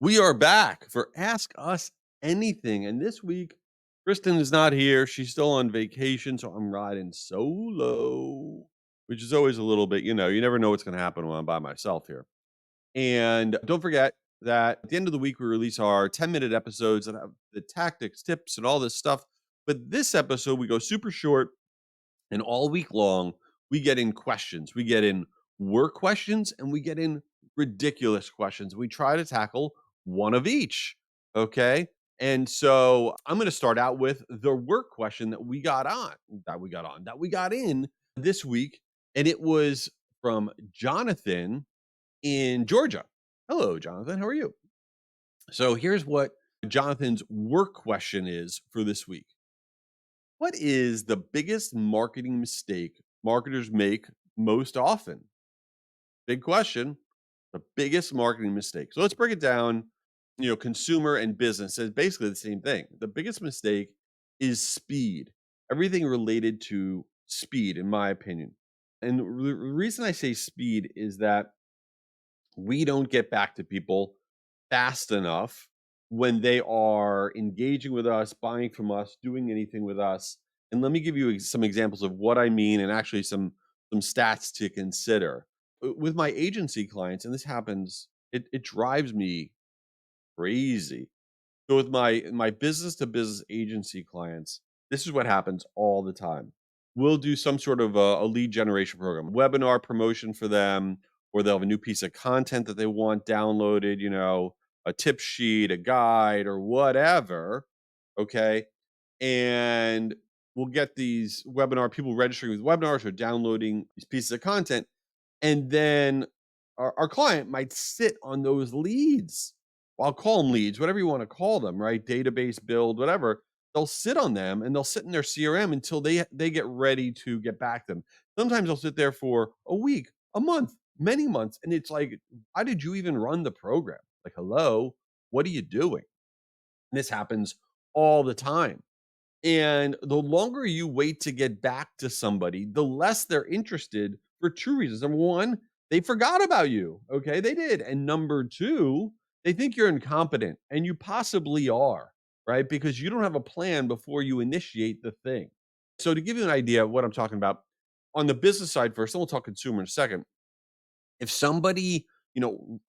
We are back for Ask Us Anything. And this week, Kristen is not here. She's still on vacation. So I'm riding solo, which is always a little bit, you never know what's going to happen when I'm by myself here. And don't forget that at the end of the week, we release our 10-minute episodes that have the tactics, tips, and all this stuff. But this episode, we go super short and all week long, we get in questions. We get in work questions and we get in ridiculous questions. We try to tackle one of each. Okay. And so I'm going to start out with the work question that we got in this week. And it was from Jonathan in Georgia. Hello, Jonathan. How are you? So here's what Jonathan's work question is for this week. What is the biggest marketing mistake marketers make most often? Big question. The biggest marketing mistake. So let's break it down. Consumer and business is basically the same thing. The biggest mistake is speed. Everything related to speed, in my opinion. And the reason I say speed is that we don't get back to people fast enough when they are engaging with us, buying from us, doing anything with us. And let me give you some examples of what I mean and actually some stats to consider. With my agency clients, and this happens, it drives me crazy. So with my business to business agency clients, this is what happens all the time. We'll do some sort of a lead generation program, webinar promotion for them, or they'll have a new piece of content that they want downloaded, a tip sheet, a guide, or whatever. Okay. And we'll get these webinar people registering with webinars or downloading these pieces of content. And then our client might sit on those leads. Well, I'll call them leads, whatever you want to call them, right? Database build, whatever. They'll sit on them and they'll sit in their CRM until they get ready to get back to them. Sometimes they'll sit there for a week, a month, many months, and it's like, why did you even run the program? Like, hello, what are you doing? And this happens all the time. And the longer you wait to get back to somebody, the less they're interested for two reasons. Number one, they forgot about you. Okay, they did. And number two, they think you're incompetent, and you possibly are, right? Because you don't have a plan before you initiate the thing. So, to give you an idea of what I'm talking about, on the business side first, then we'll talk consumer in a second. If somebody,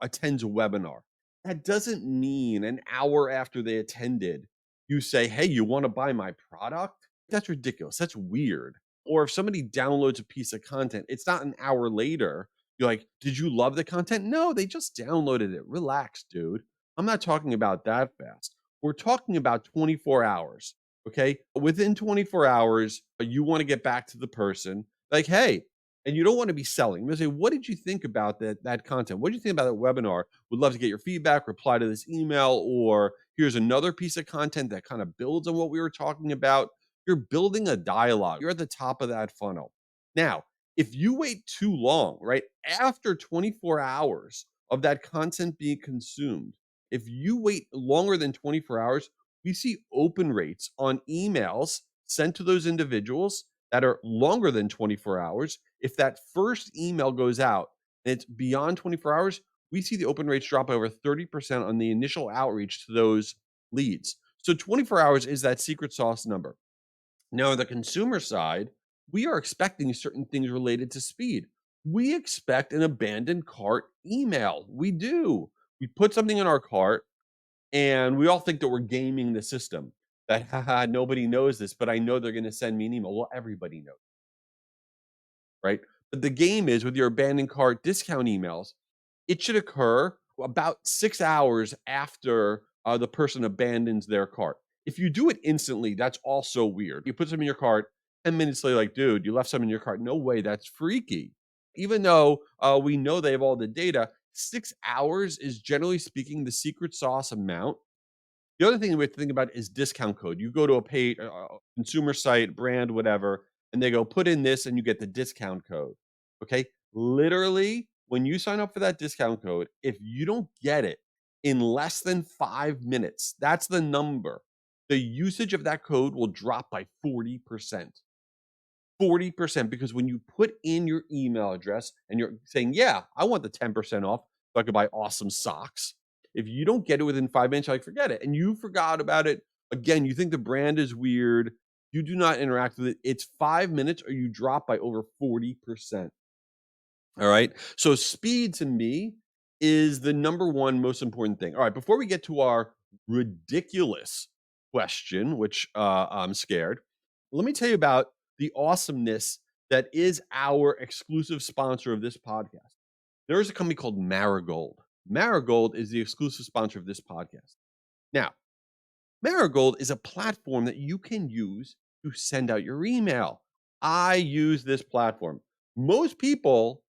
attends a webinar, that doesn't mean an hour after they attended, you say, "Hey, you want to buy my product?" That's ridiculous. That's weird. Or if somebody downloads a piece of content, it's not an hour later. You're like, "Did you love the content?" No, they just downloaded it. Relax, dude. I'm not talking about that fast. We're talking about 24 hours. Okay. Within 24 hours, you want to get back to the person like, "Hey," and you don't want to be selling. You say, "What did you think about that content? What did you think about that webinar? Would love to get your feedback. Reply to this email, or here's another piece of content that kind of builds on what we were talking about." You're building a dialogue. You're at the top of that funnel. Now, if you wait too long, right after 24 hours of that content being consumed, if you wait longer than 24 hours, we see open rates on emails sent to those individuals that are longer than 24 hours. If that first email goes out and it's beyond 24 hours, we see the open rates drop over 30% on the initial outreach to those leads. So 24 hours is that secret sauce number. Now, on the consumer side, we are expecting certain things related to speed. We expect an abandoned cart email. We do. We put something in our cart and we all think that we're gaming the system. That, haha, nobody knows this, but I know they're going to send me an email. Well, everybody knows, right? But the game is with your abandoned cart discount emails, it should occur about 6 hours after the person abandons their cart. If you do it instantly, that's also weird. You put some in your cart, 10 minutes later, like, dude, you left some in your cart. No way, that's freaky. Even though we know they have all the data, 6 hours is generally speaking the secret sauce amount. The other thing we have to think about is discount code. You go to a paid consumer site, brand, whatever, and they go, put in this and you get the discount code. Okay. Literally, when you sign up for that discount code, if you don't get it in less than 5 minutes, that's the number. The usage of that code will drop by 40%. 40%, because when you put in your email address and you're saying, yeah, I want the 10% off so I could buy awesome socks. If you don't get it within 5 minutes, you're like, forget it. And you forgot about it. Again, you think the brand is weird. You do not interact with it. It's 5 minutes or you drop by over 40%. All right. So speed to me is the number one most important thing. All right. Before we get to our ridiculous question, which I'm scared, let me tell you about the awesomeness that is our exclusive sponsor of this podcast. There is a company called Marigold. Marigold is the exclusive sponsor of this podcast. Now, Marigold is a platform that you can use to send out your email. I use this platform. Most people,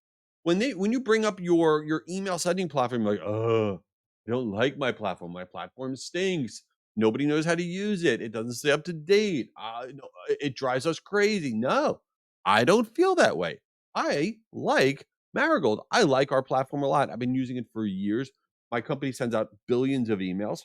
when you bring up your email sending platform, like, oh, I don't like my platform. My platform stinks. Nobody knows how to use it. It doesn't stay up to date. No, it drives us crazy. No, I don't feel that way. I like Marigold. I like our platform a lot. I've been using it for years. My company sends out billions of emails.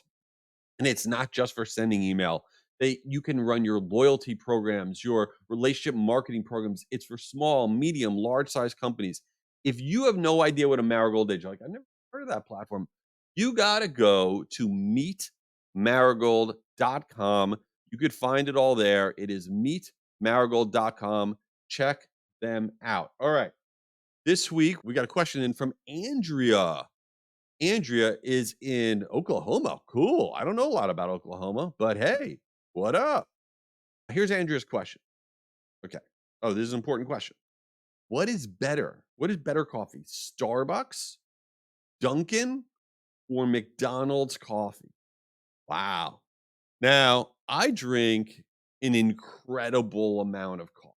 And it's not just for sending email. You can run your loyalty programs, your relationship marketing programs. It's for small, medium, large size companies. If you have no idea what a Marigold is, you're like, I've never heard of that platform. You got to go to meetmarigold.com. You could find it all there. It is meetmarigold.com. Check them out. All right. This week, we got a question in from Andrea. Andrea is in Oklahoma. Cool. I don't know a lot about Oklahoma, but hey, what up? Here's Andrea's question. Okay. Oh, this is an important question. What is better? What is better coffee? Starbucks, Dunkin, or McDonald's coffee? Wow. Now, I drink an incredible amount of coffee.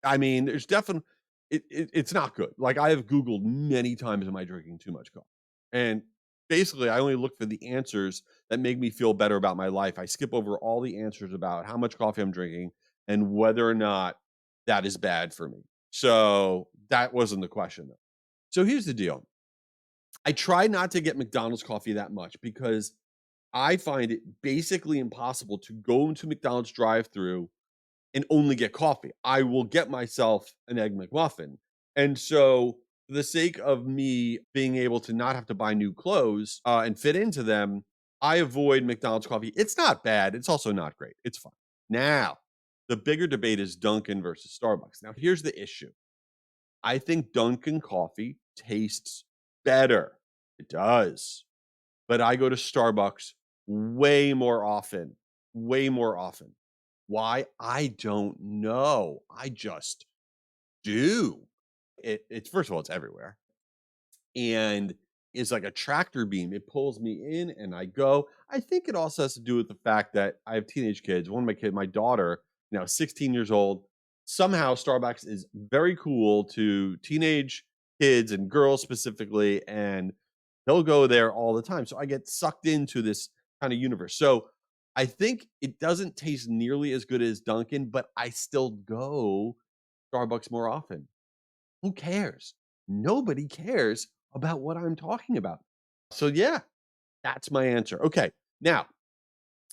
I mean, there's definitely it's not good. Like, I have Googled many times, am I drinking too much coffee? And basically, I only look for the answers that make me feel better about my life. I skip over all the answers about how much coffee I'm drinking and whether or not that is bad for me. So that wasn't the question, though. So here's the deal. I try not to get McDonald's coffee that much because I find it basically impossible to go into McDonald's drive-through and only get coffee. I will get myself an egg McMuffin. And so, for the sake of me being able to not have to buy new clothes and fit into them, I avoid McDonald's coffee. It's not bad. It's also not great. It's fine. Now, the bigger debate is Dunkin' versus Starbucks. Now, here's the issue. I think Dunkin' coffee tastes better. It does. But I go to Starbucks way more often. Way more often. Why? I don't know. I just do. It's first of all, it's everywhere. And it's like a tractor beam. It pulls me in and I go. I think it also has to do with the fact that I have teenage kids. One of my kids, my daughter, 16 years old. Somehow Starbucks is very cool to teenage kids and girls specifically, and they'll go there all the time. So I get sucked into this kind of universe. So I think it doesn't taste nearly as good as Dunkin', but I still go Starbucks more often. Who cares? Nobody cares about what I'm talking about. So yeah, that's my answer. Okay. Now,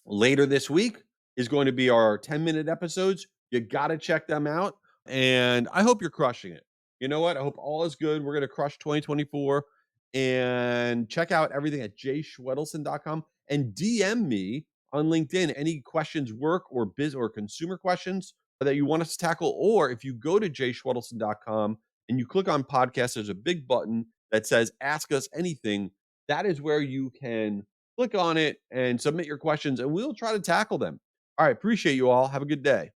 later this week is going to be our 10-minute episodes. You got to check them out. And I hope you're crushing it. You know what? I hope all is good. We're going to crush 2024 and check out everything at jschwedelson.com and DM me on LinkedIn any questions, work or biz or consumer questions that you want us to tackle. Or if you go to jschwedelson.com and you click on podcast, there's a big button that says ask us anything. That is where you can click on it and submit your questions, and we'll try to tackle them. All right. Appreciate you all. Have a good day.